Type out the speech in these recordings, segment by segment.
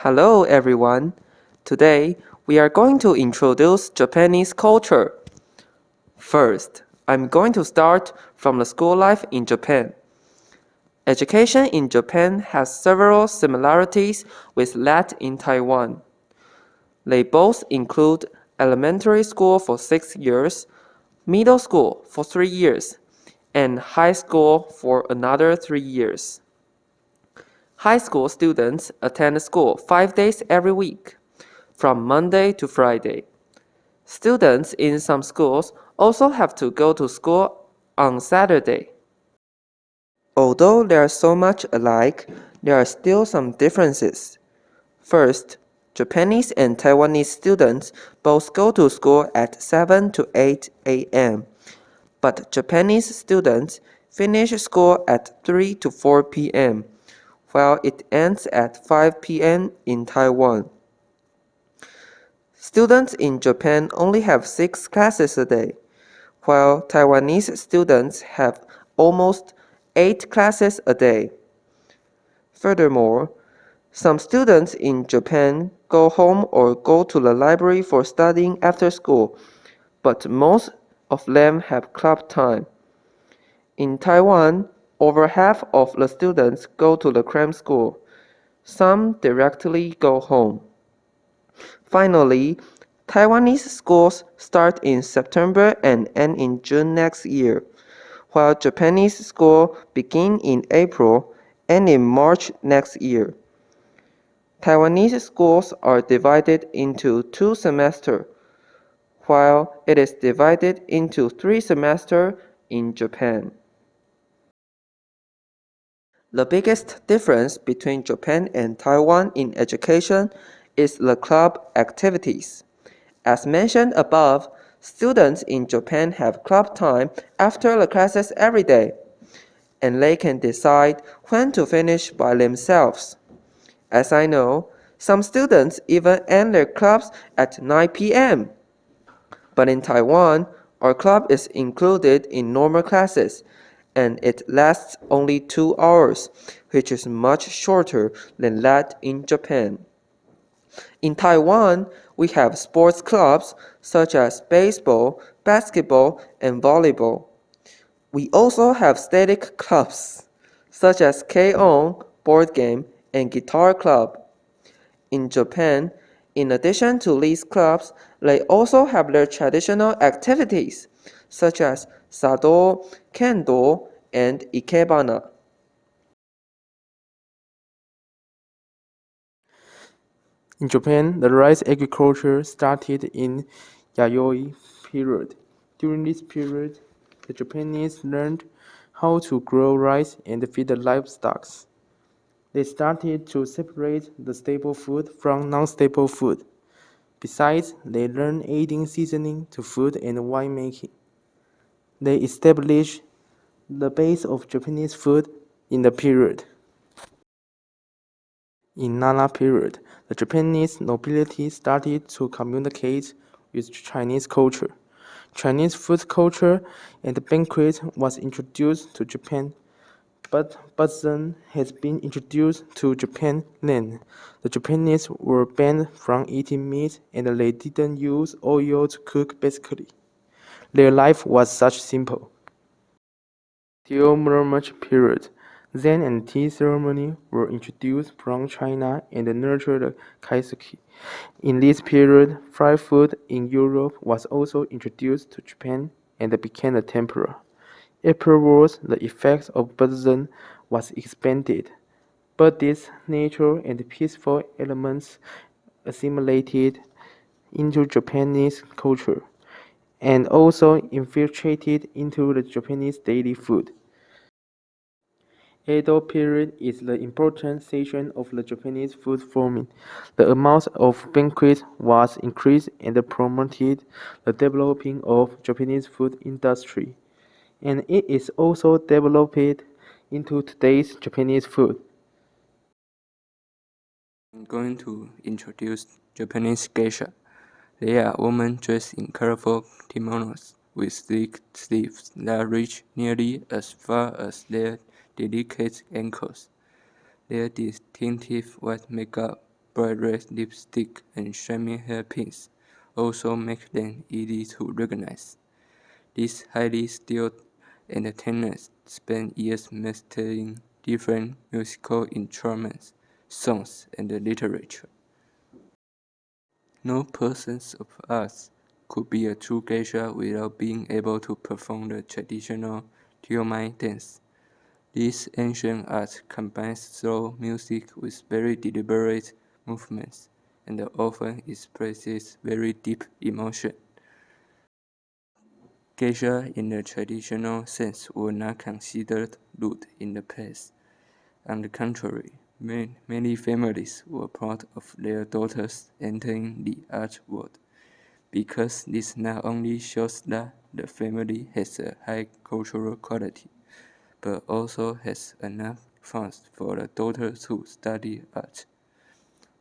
Hello everyone. Today we are going to introduce Japanese culture. First, I'm going to start from the school life in Japan. Education in Japan has several similarities with that in Taiwan. They both include elementary school for 6 years, middle school for 3 years, and high school for another 3 years. High school students attend school 5 days every week, from Monday to Friday. Students in some schools also have to go to school on Saturday. Although they are so much alike, there are still some differences. First, Japanese and Taiwanese students both go to school at 7 to 8 a.m., but Japanese students finish school at 3 to 4 p.m., while it ends at 5 p.m. in Taiwan. Students in Japan only have 6 classes a day, while Taiwanese students have almost 8 classes a day. Furthermore, some students in Japan go home or go to the library for studying after school, but most of them have club time. In Taiwan, over half of the students go to the cram school. Some directly go home. Finally, Taiwanese schools start in September and end in June next year, while Japanese schools begin in April and in March next year. Taiwanese schools are divided into 2 semesters, while it is divided into 3 semesters in Japan. The biggest difference between Japan and Taiwan in education is the club activities. As mentioned above, students in Japan have club time after the classes every day, and they can decide when to finish by themselves. As I know, some students even end their clubs at 9 p.m. But in Taiwan, our club is included in normal classes, and it lasts only 2 hours, which is much shorter than that in Japan. In Taiwan, we have sports clubs such as baseball, basketball, and volleyball. We also have static clubs such as K-On, board game, and guitar club. In Japan, in addition to these clubs, they also have their traditional activities such as sado, kendo, and ikebana. In Japan, the rice agriculture started in Yayoi period. During this period, the Japanese learned how to grow rice and feed the livestock. They started to separate the staple food from non-staple food. Besides, they learned adding seasoning to food and winemaking. They established the base of Japanese food in the period. In Nara period, the Japanese nobility started to communicate with Chinese culture. Chinese food culture and banquet was introduced to Japan, but then has been introduced to Japan then. The Japanese were banned from eating meat and they didn't use oil to cook basically. Their life was such simple. Till Muromachi period, Zen and tea ceremony were introduced from China and nurtured the kaiseki. In this period, fried food in Europe was also introduced to Japan and became the tempura. Afterwards, the effect of Buddhism was expanded, but these natural and peaceful elements assimilated into Japanese culture and also infiltrated into the Japanese daily food. Edo period is the important season of the Japanese food forming. The amount of banquet was increased and promoted the developing of Japanese food industry, and it is also developed into today's Japanese food. I'm going to introduce Japanese geisha. They are women dressed in colorful kimonos with thick sleeves that reach nearly as far as their delicate ankles. Their distinctive white makeup bright red lipstick, and shiny hairpins also make them easy to recognize. These highly skilled entertainers spent years mastering different musical instruments, songs, and literature. No person of us could be a true geisha without being able to perform the traditional Tiomai dance. This ancient art combines slow music with very deliberate movements and often expresses very deep emotion. Geisha in the traditional sense were not considered rude in the past. On the contrary, many families were proud of their daughters entering the art world, because this not only shows that the family has a high cultural quality, but also has enough funds for the daughter to study art.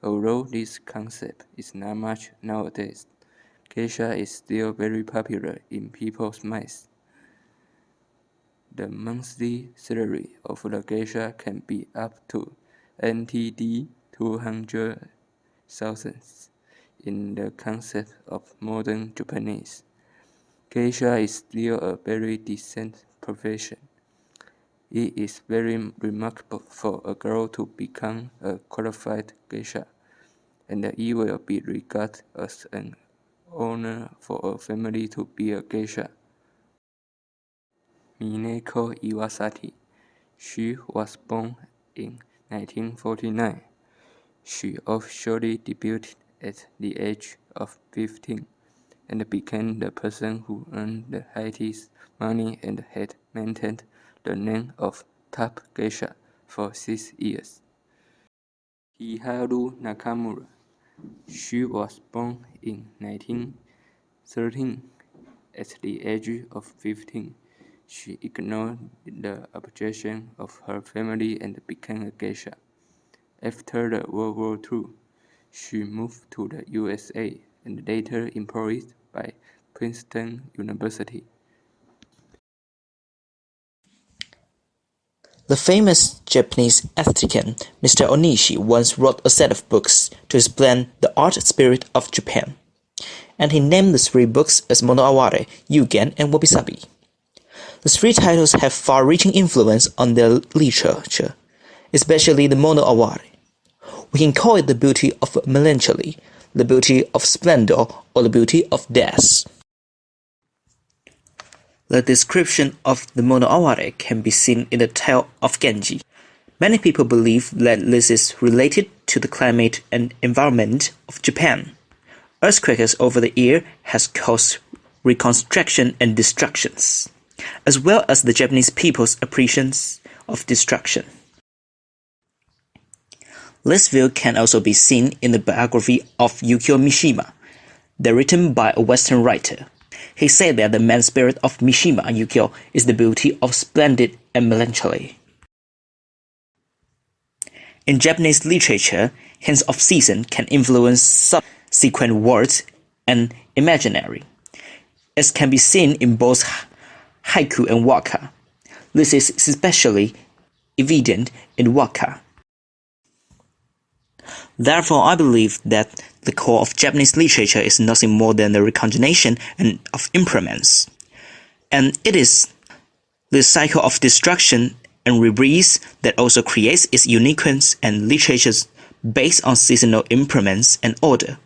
Although this concept is not much nowadays, geisha is still very popular in people's minds. The monthly salary of the geisha can be up to NTD 200,000 in the concept of modern Japanese. Geisha is still a very decent profession. It is very remarkable for a girl to become a qualified geisha, and it will be regarded as an honor for a family to be a geisha. Mineko Iwasaki. She was born in 1949. She officially debuted at the age of 15 and became the person who earned the highest money and had maintained the name of top geisha for 6 years. Hiharu Nakamura. She was born in 1913. At the age of 15, she ignored the objection of her family and became a geisha. After the World War II, she moved to the USA and later employed by Princeton University. The famous Japanese aesthetician Mr. Onishi once wrote a set of books to explain the art spirit of Japan, and he named the 3 books as Mono Aware, Yugen, and Wabi-sabi. The 3 titles have far-reaching influence on their literature, especially the Mono Aware. We can call it the beauty of melancholy, the beauty of splendor, or the beauty of death. The description of the Mono Aware can be seen in the tale of Genji. Many people believe that this is related to the climate and environment of Japan. Earthquakes over the year has caused reconstruction and destructions, as well as the Japanese people's appreciation of destruction. This view can also be seen in the biography of Yukio Mishima, written by a Western writer. He said that the man spirit of Mishima Yukio is the beauty of splendid and melancholy. In Japanese literature, hints of season can influence subsequent words and imaginary. As can be seen in both haiku and waka. This is especially evident in waka. Therefore, I believe that the core of Japanese literature is nothing more than the reconjugation of implements, and it is the cycle of destruction and rebirth that also creates its uniqueness and literatures based on seasonal implements and order.